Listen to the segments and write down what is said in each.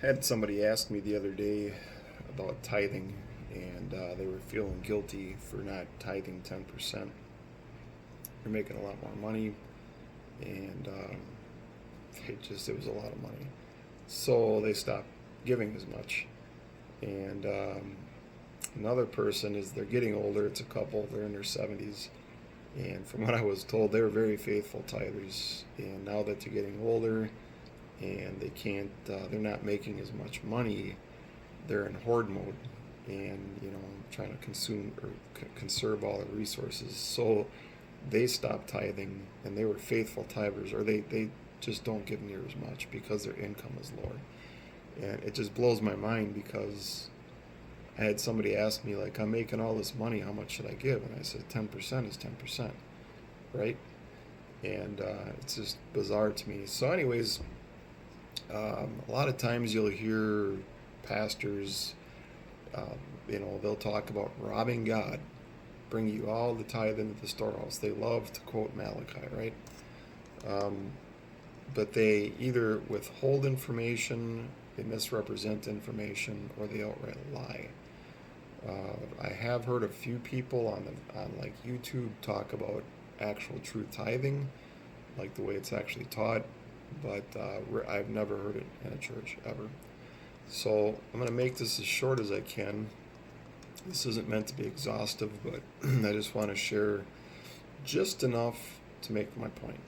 Had somebody ask me the other day about tithing, and they were feeling guilty for not tithing 10%. They're making a lot more money, and it was a lot of money. So they stopped giving as much. And another person is they're getting older. It's a couple. They're in their 70s, and from what I was told, they were very faithful tithers. And now that they're getting older, and they can't, they're not making as much money, they're in hoard mode, and trying to consume or conserve all the resources. So they stopped tithing, and they were faithful tithers, or they just don't give near as much because their income is lower. And it just blows my mind because I had somebody ask me, like, I'm making all this money, how much should I give? And I said 10% is 10%, right? And it's just bizarre to me. So anyways, a lot of times you'll hear pastors, they'll talk about robbing God, bring you all the tithe into the storehouse. They love to quote Malachi, right? But they either withhold information, they misrepresent information, or they outright lie. I have heard a few people on like YouTube talk about actual true tithing, like the way it's actually taught, but I've never heard it in a church ever. So I'm going to make this as short as I can. This isn't meant to be exhaustive, but I just want to share just enough to make my point.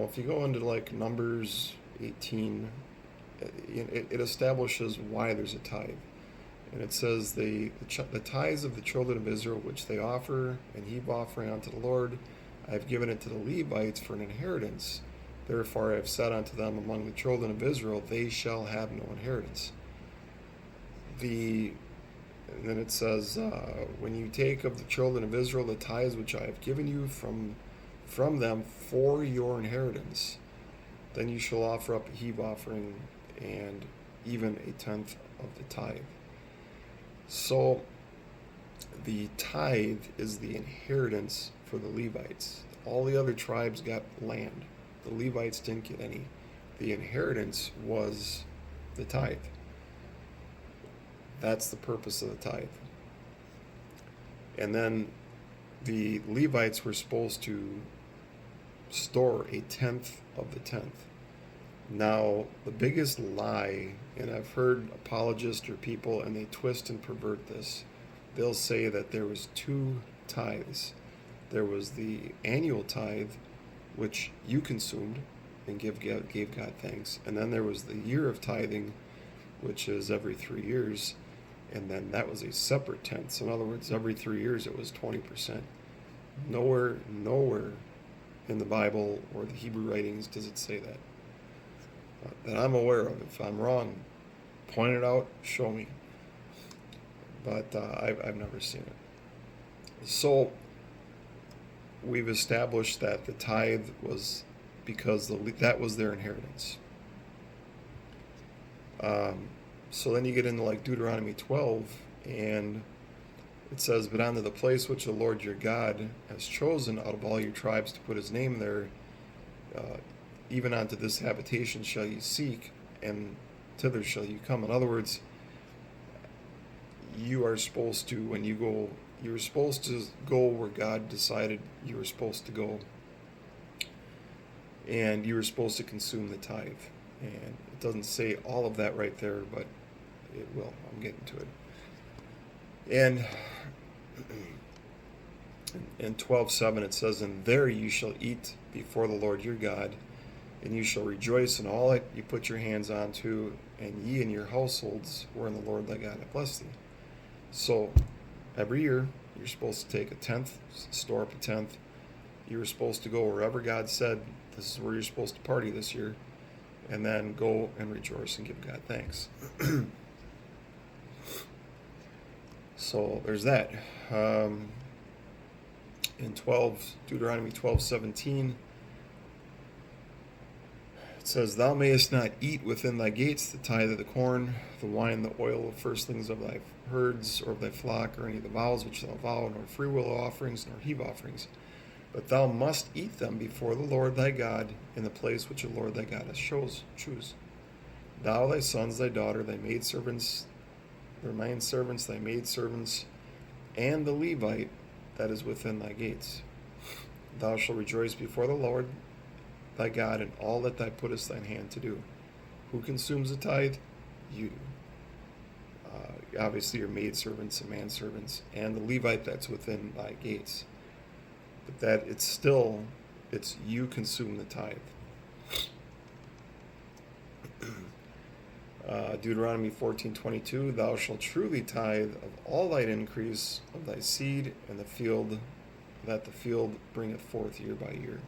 If you go into like Numbers 18, it establishes why there's a tithe. And it says the tithes of the children of Israel, which they offer and heap offering unto the Lord, I have given it to the Levites for an inheritance. Therefore I have said unto them, among the children of Israel, they shall have no inheritance. And then it says, when you take of the children of Israel the tithes which I have given you from them for your inheritance, then you shall offer up a heave offering and even a tenth of the tithe. So the tithe is the inheritance for the Levites. All the other tribes got land. The Levites didn't get any. The inheritance was the tithe. That's the purpose of the tithe. And then the Levites were supposed to store a tenth of the tenth. Now, the biggest lie, and I've heard apologists or people, and they twist and pervert this. They'll say that there was two tithes. There was the annual tithe, which you consumed and gave God thanks. And then there was the year of tithing, which is every 3 years. And then that was a separate tenth. So in other words, every 3 years it was 20%. Nowhere in the Bible or the Hebrew writings does it say that. That I'm aware of. If I'm wrong, point it out, show me. But I've never seen it. So we've established that the tithe was because that was their inheritance. So then you get into like Deuteronomy 12, and it says, but unto the place which the Lord your God has chosen out of all your tribes to put his name there, even unto this habitation shall you seek, and thither shall you come. In other words, you are supposed to, when you go, you're supposed to go where God decided you were supposed to go, and you were supposed to consume the tithe. And it doesn't say all of that right there, but it will. I'm getting to it. And in 12:7 it says, and there you shall eat before the Lord your God, and you shall rejoice in all that you put your hands unto, and ye and your households wherein the Lord thy God hath blessed thee. So every year you're supposed to take a tenth, store up a tenth. You're supposed to go wherever God said this is where you're supposed to party this year, and then go and rejoice and give God thanks. So there's that. In Deuteronomy 12:17, it says, thou mayest not eat within thy gates the tithe of the corn, the wine, the oil, the firstlings of thy herds, or of thy flock, or any of the vows which thou vow, nor freewill offerings, nor heave offerings. But thou must eat them before the Lord thy God in the place which the Lord thy God hath choose. Thou, thy sons, thy daughter, thy maidservants, their manservants, thy maidservants, and the Levite that is within thy gates. Thou shalt rejoice before the Lord thy God in all that thou puttest thine hand to do. Who consumes the tithe? You do. Obviously, your maidservants and manservants, and the Levite that's within thy gates. But that it's you consume the tithe. Deuteronomy 14:22, thou shalt truly tithe of all thine increase of thy seed in the field, that the field bringeth forth year by year.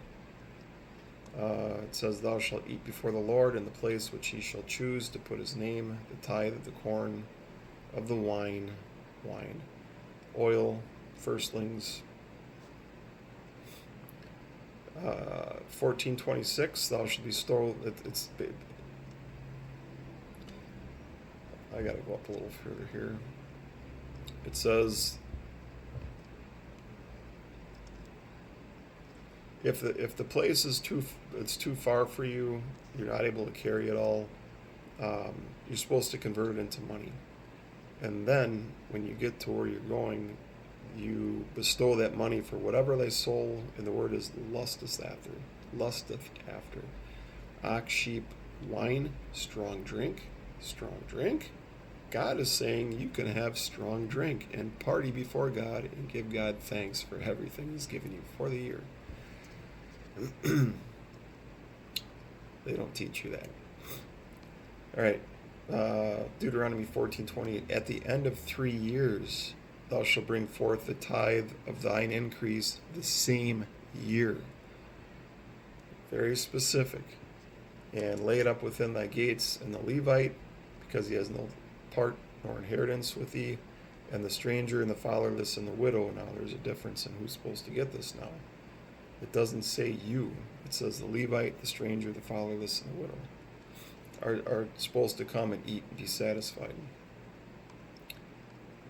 It says, thou shalt eat before the Lord in the place which he shall choose to put his name, the tithe of the corn, of the wine, oil, firstlings. 14:26, thou shalt bestow. I gotta go up a little further here. It says, if the place is too far for you, you're not able to carry it all. You're supposed to convert it into money, and then when you get to where you're going, you bestow that money for whatever thy soul, and the word is lusteth after. Ox, sheep, wine, strong drink. God is saying you can have strong drink and party before God and give God thanks for everything he's given you for the year. They don't teach you that. All right. Deuteronomy 14:28. At the end of 3 years, thou shalt bring forth the tithe of thine increase the same year. Very specific. And lay it up within thy gates, and the Levite, because he has no part nor inheritance with thee, and the stranger and the fatherless and the widow. Now there's a difference in who's supposed to get this now. It doesn't say you. It says the Levite, the stranger, the fatherless, and the widow are supposed to come and eat and be satisfied.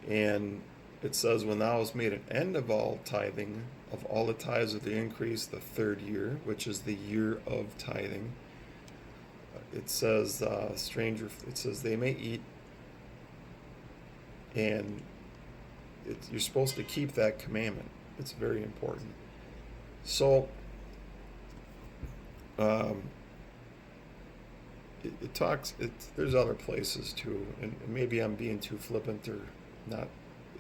And it says, when thou hast made an end of all tithing, of all the tithes of the increase, the 3rd year, which is the year of tithing, it says, it says they may eat, and you're supposed to keep that commandment. It's very important. So, it talks, there's other places too, and maybe I'm being too flippant or not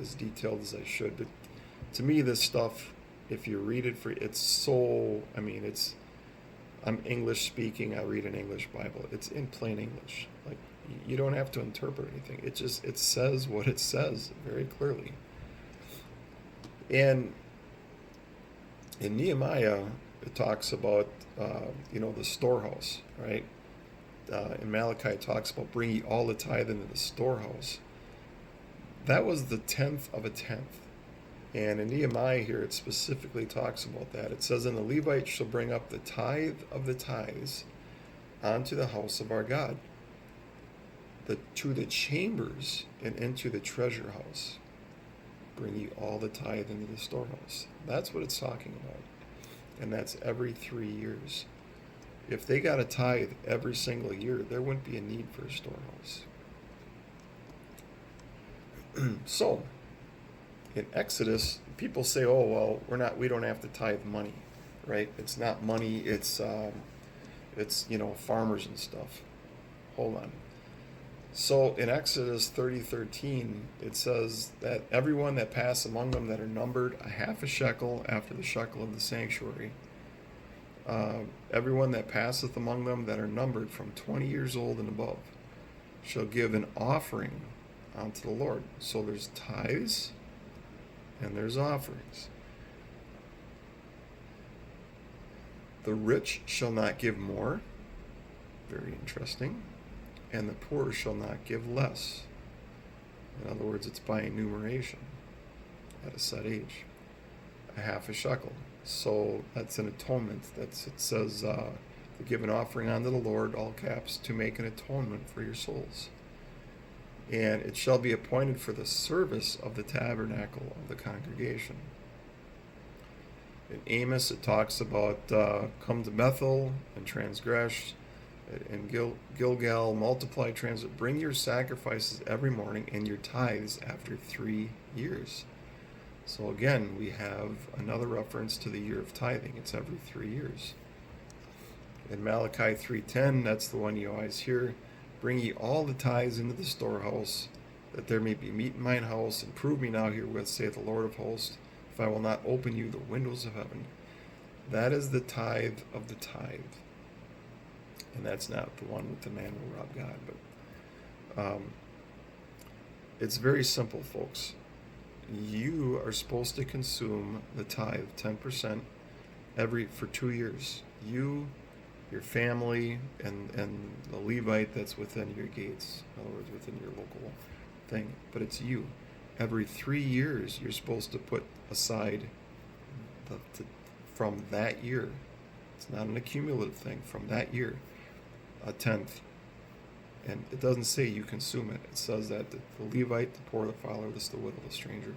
as detailed as I should, but to me this stuff, if you read it I'm English speaking, I read an English Bible, it's in plain English. Like, you don't have to interpret anything. It says what it says very clearly. And in Nehemiah, it talks about, the storehouse, right? In Malachi, it talks about bring ye all the tithe into the storehouse. That was the 10th of a tenth. And in Nehemiah here, it specifically talks about that. It says, and the Levite shall bring up the tithe of the tithes unto the house of our God, to the chambers and into the treasure house. Bring ye all the tithe into the storehouse. That's what it's talking about. And that's every 3 years. If they got a tithe every single year, there wouldn't be a need for a storehouse. So, in Exodus, people say, "Oh, well, we don't have to tithe money, right? It's not money. It's farmers and stuff." Hold on. So in Exodus 30:13, it says that everyone that pass among them that are numbered a half a shekel after the shekel of the sanctuary. Everyone that passeth among them that are numbered from 20 years old and above shall give an offering unto the Lord. So there's tithes and there's offerings. The rich shall not give more. Very interesting. And the poor shall not give less. In other words, it's by enumeration at a set age. A half a shekel. So that's an atonement. It says to give an offering unto the Lord, all caps, to make an atonement for your souls. And it shall be appointed for the service of the tabernacle of the congregation. In Amos, it talks about come to Bethel and transgress. In Gilgal, multiply, transit. Bring your sacrifices every morning and your tithes after 3 years. So again, we have another reference to the year of tithing. It's every 3 years. In Malachi 3:10, that's the one you always hear. Bring ye all the tithes into the storehouse, that there may be meat in mine house, and prove me now herewith, saith the Lord of hosts, if I will not open you the windows of heaven. That is the tithe of the tithe. And that's not the one with the man will rob God. But it's very simple, folks. You are supposed to consume the tithe, 10%, for 2 years. You, your family, and the Levite that's within your gates, in other words, within your local thing. But it's you. Every 3 years, you're supposed to put aside from that year. It's not an accumulative thing. From that year, a tenth. And it doesn't say you consume it. It says that the Levite, the poor, the fatherless, the widow, the stranger,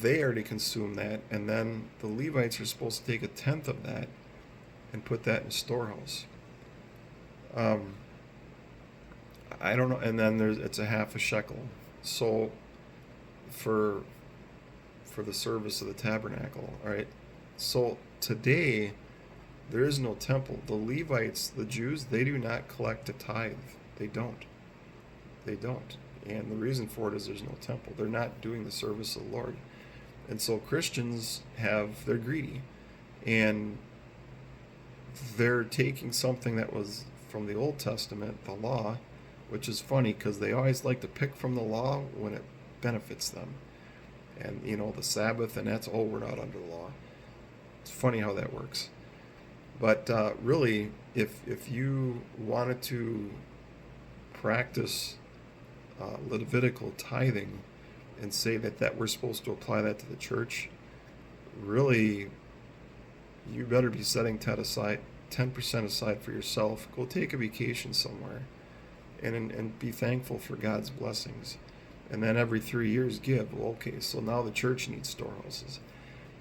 they are to consume that, and then the Levites are supposed to take a tenth of that and put that in a storehouse. I don't know, and then it's a half a shekel. So for the service of the tabernacle, all right. So today there is no temple. The Levites, the Jews, they do not collect a tithe. They don't. And the reason for it is there's no temple. They're not doing the service of the Lord. And so Christians they're greedy. And they're taking something that was from the Old Testament, the law, which is funny because they always like to pick from the law when it benefits them. And, the Sabbath, and that's, we're not under the law. It's funny how that works. But really, if you wanted to practice Levitical tithing and say that we're supposed to apply that to the church, really, you better be setting 10% aside for yourself. Go take a vacation somewhere and be thankful for God's blessings. And then every 3 years give. Well, okay, so now the church needs storehouses.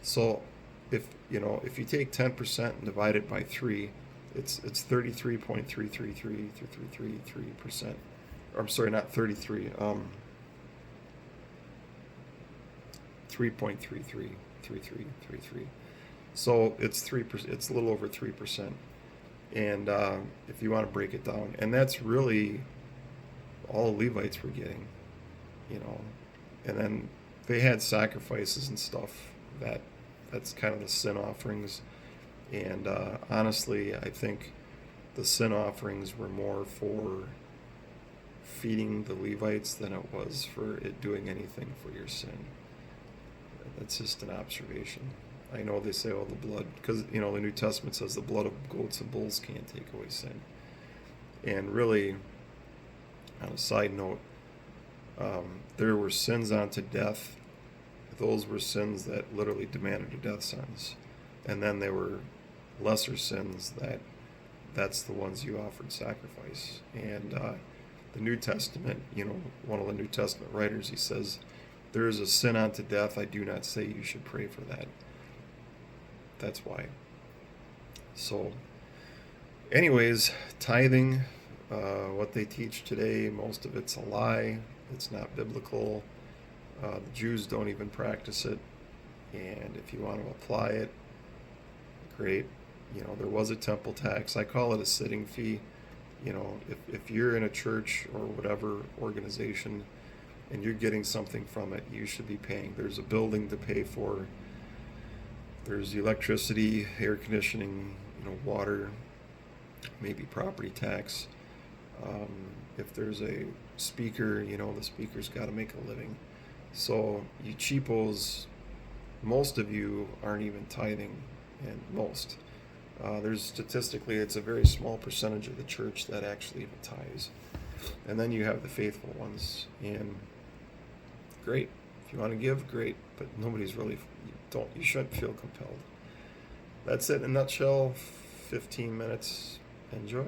So if you take 10% and divide it by 3, it's 33.333%. I'm sorry, not 33. 3.333333. So it's 3%. It's a little over 3%. And if you want to break it down, and that's really all the Levites were getting, and then they had sacrifices and stuff that's kind of the sin offerings. And honestly, I think the sin offerings were more for feeding the Levites than it was for it doing anything for your sin. That's just an observation. I know they say, the blood, because, the New Testament says the blood of goats and bulls can't take away sin. And really, on a side note, there were sins unto death. Those were sins that literally demanded a death sentence. And then there were lesser sins that's the ones you offered sacrifice. And the New Testament, one of the New Testament writers, he says, there is a sin unto death. I do not say you should pray for that. That's why. So, anyways, tithing, what they teach today, most of it's a lie. It's not biblical. The Jews don't even practice it. And if you want to apply it, great. There was a temple tax. I call it a sitting fee. If you're in a church or whatever organization and you're getting something from it, you should be paying. There's a building to pay for. There's electricity, air conditioning, water, maybe property tax. If there's a speaker, the speaker's got to make a living. So you cheapos, most of you aren't even tithing, and most. There's statistically, it's a very small percentage of the church that actually even tithes. And then you have the faithful ones, and great. If you want to give, great, but nobody's really, you shouldn't feel compelled. That's it in a nutshell, 15 minutes. Enjoy.